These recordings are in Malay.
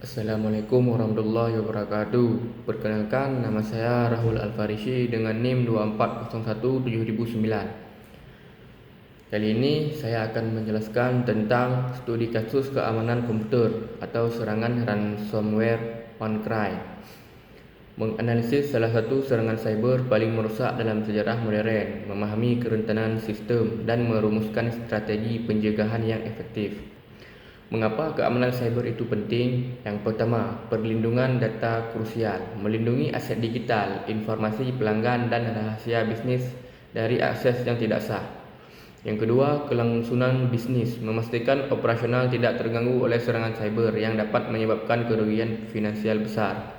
Assalamualaikum warahmatullahi wabarakatuh. Perkenalkan, nama saya Rahul Alfarisi dengan NIM 24017009. Kali ini saya akan menjelaskan tentang studi kasus keamanan komputer atau serangan ransomware WannaCry. Menganalisis salah satu serangan cyber paling merosak dalam sejarah modern, memahami kerentanan sistem dan merumuskan strategi pencegahan yang efektif. Mengapa keamanan cyber itu penting? Yang pertama, perlindungan data krusial, melindungi aset digital, informasi pelanggan dan rahasia bisnis dari akses yang tidak sah. Yang kedua, kelangsungan bisnis, memastikan operasional tidak terganggu oleh serangan cyber yang dapat menyebabkan kerugian finansial besar.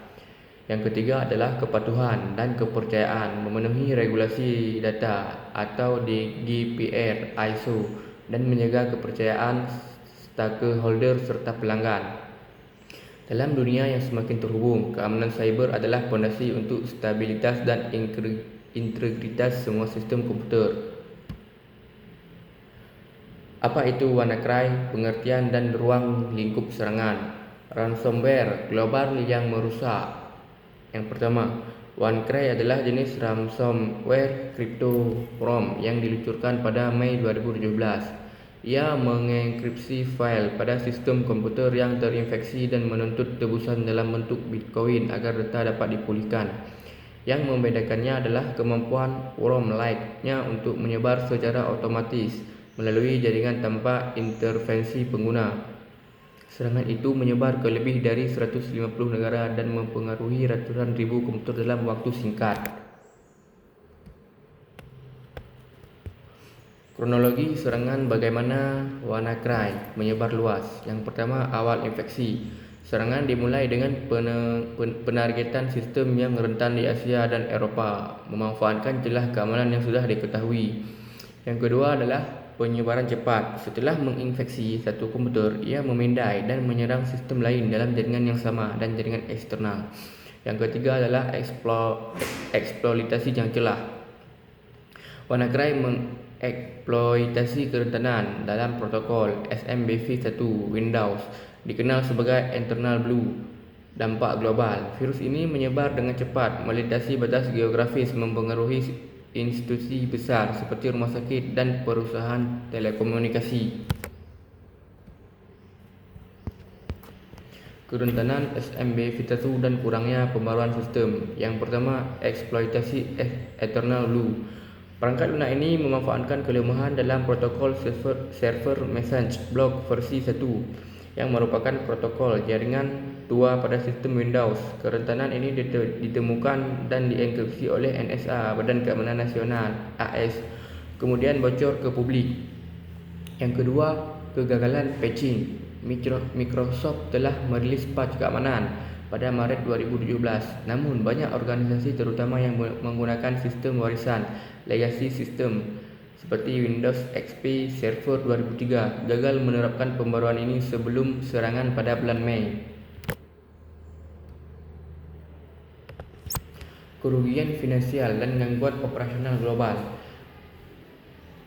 Yang ketiga adalah kepatuhan dan kepercayaan, memenuhi regulasi data atau GDPR, ISO dan menjaga kepercayaan stakeholder serta pelanggan. Dalam dunia yang semakin terhubung, keamanan cyber adalah fondasi untuk stabilitas dan integritas semua sistem komputer. Apa itu WannaCry? Pengertian dan ruang lingkup serangan. Ransomware global yang merusak. Yang pertama, WannaCry adalah jenis ransomware kriptogram yang diluncurkan pada Mei 2017. Ia mengenkripsi fail pada sistem komputer yang terinfeksi dan menuntut tebusan dalam bentuk Bitcoin agar data dapat dipulihkan. Yang membedakannya adalah kemampuan worm-like-nya untuk menyebar secara otomatis melalui jaringan tanpa intervensi pengguna. Serangan itu menyebar ke lebih dari 150 negara dan mempengaruhi ratusan ribu komputer dalam waktu singkat. Kronologi serangan bagaimana WannaCry menyebar luas. Yang pertama, awal infeksi. Serangan dimulai dengan penargetan sistem yang rentan di Asia dan Eropa, memanfaatkan celah keamanan yang sudah diketahui. Yang kedua adalah penyebaran cepat. Setelah menginfeksi satu komputer, ia memindai dan menyerang sistem lain dalam jaringan yang sama dan jaringan eksternal. Yang ketiga adalah eksploitasi yang celah. WannaCry mengeksploitasi kerentanan dalam protokol SMBv1 Windows, dikenal sebagai Internal Blue. Dampak global. Virus ini menyebar dengan cepat, melintasi batas geografis, mempengaruhi institusi besar seperti rumah sakit dan perusahaan telekomunikasi. Kerentanan SMBv1 dan kurangnya pembaruan sistem. Yang pertama, eksploitasi Eternal Blue. Perangkat lunak ini memanfaatkan kelemahan dalam protokol server message block versi 1 yang merupakan protokol jaringan tua pada sistem Windows. Kerentanan ini ditemukan dan dienkripsi oleh NSA, Badan Keamanan Nasional (AS), kemudian bocor ke publik. Yang kedua, kegagalan patching. Microsoft telah merilis patch keamanan pada Maret 2017. Namun banyak organisasi terutama yang menggunakan sistem warisan legacy system seperti Windows XP Server 2003 gagal menerapkan pembaruan ini sebelum serangan pada bulan Mei. Kerugian finansial dan gangguan operasional global.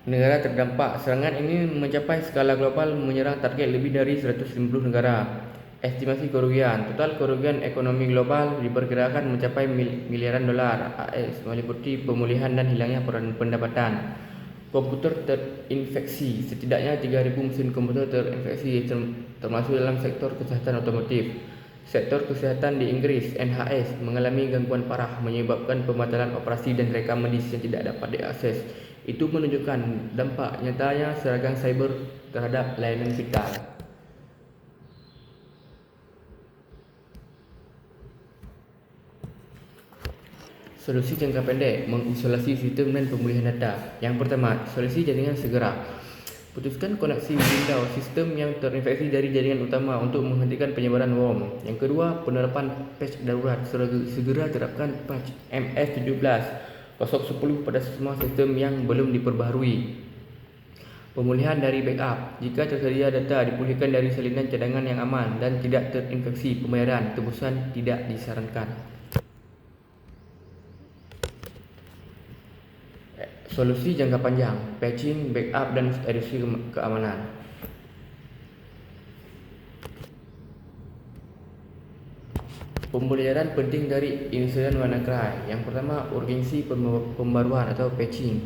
Negara terdampak. Serangan ini mencapai skala global, menyerang target lebih dari 150 negara. Estimasi kerugian. Total kerugian ekonomi global diperkirakan mencapai miliaran dolar AS, meliputi pemulihan dan hilangnya pendapatan. Komputer terinfeksi. Setidaknya 3.000 mesin komputer terinfeksi, termasuk dalam sektor kesihatan otomotif. Sektor kesihatan di Inggris, NHS, mengalami gangguan parah, menyebabkan pembatalan operasi dan rekam medis yang tidak dapat diakses. Itu menunjukkan dampak nyatanya serangan cyber terhadap layanan vital. Solusi jangka pendek, mengisolasi sistem dan pemulihan data. Yang pertama, solusi jaringan segera. Putuskan koneksi Windows sistem yang terinfeksi dari jaringan utama untuk menghentikan penyebaran worm. Yang kedua, penerapan patch darurat. Segera terapkan patch MS17.010 pada semua sistem yang belum diperbaharui. Pemulihan dari backup. Jika tersedia data, dipulihkan dari salinan cadangan yang aman dan tidak terinfeksi. Pembayaran tebusan tidak disarankan. Solusi jangka panjang, patching, backup dan strategi keamanan. Pembelajaran penting dari insiden WannaCry. Yang pertama, urgensi pembaruan atau patching.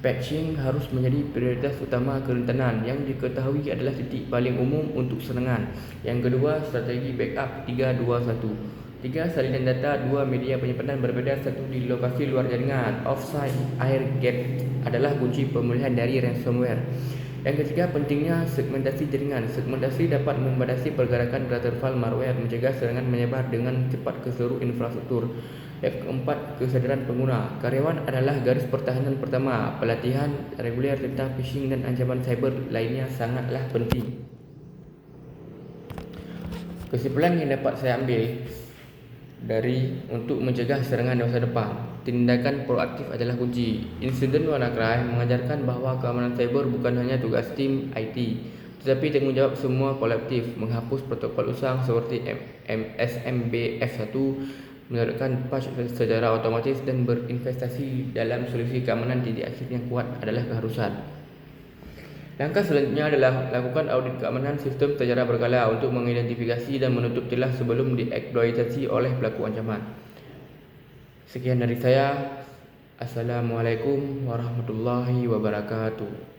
Patching harus menjadi prioritas utama kerentanan yang diketahui adalah titik paling umum untuk serangan. Yang kedua, strategi backup 3-2-1. 3. Salinan data 2 media penyimpanan berbeda, satu di lokasi luar jaringan. Offsite air gap adalah kunci pemulihan dari ransomware. Yang ketiga, pentingnya segmentasi jaringan. Segmentasi dapat membatasi pergerakan Butterfly malware, mencegah serangan menyebar dengan cepat ke seluruh infrastruktur. Yang keempat, kesadaran pengguna. Karyawan adalah garis pertahanan pertama. Pelatihan reguler tentang phishing dan ancaman cyber lainnya sangatlah penting. Kesimpulan yang dapat saya ambil untuk mencegah serangan di masa depan, tindakan proaktif adalah kunci. Insiden WannaCry mengajarkan bahawa keamanan cyber bukan hanya tugas tim IT, tetapi tanggungjawab semua kolektif. Menghapus protokol usang seperti SMBF1, menerapkan patch secara otomatis dan berinvestasi dalam solusi keamanan titik akhir yang kuat adalah keharusan. Langkah selanjutnya adalah lakukan audit keamanan sistem secara berkala untuk mengidentifikasi dan menutup celah sebelum dieksploitasi oleh pelaku ancaman. Sekian dari saya. Assalamualaikum warahmatullahi wabarakatuh.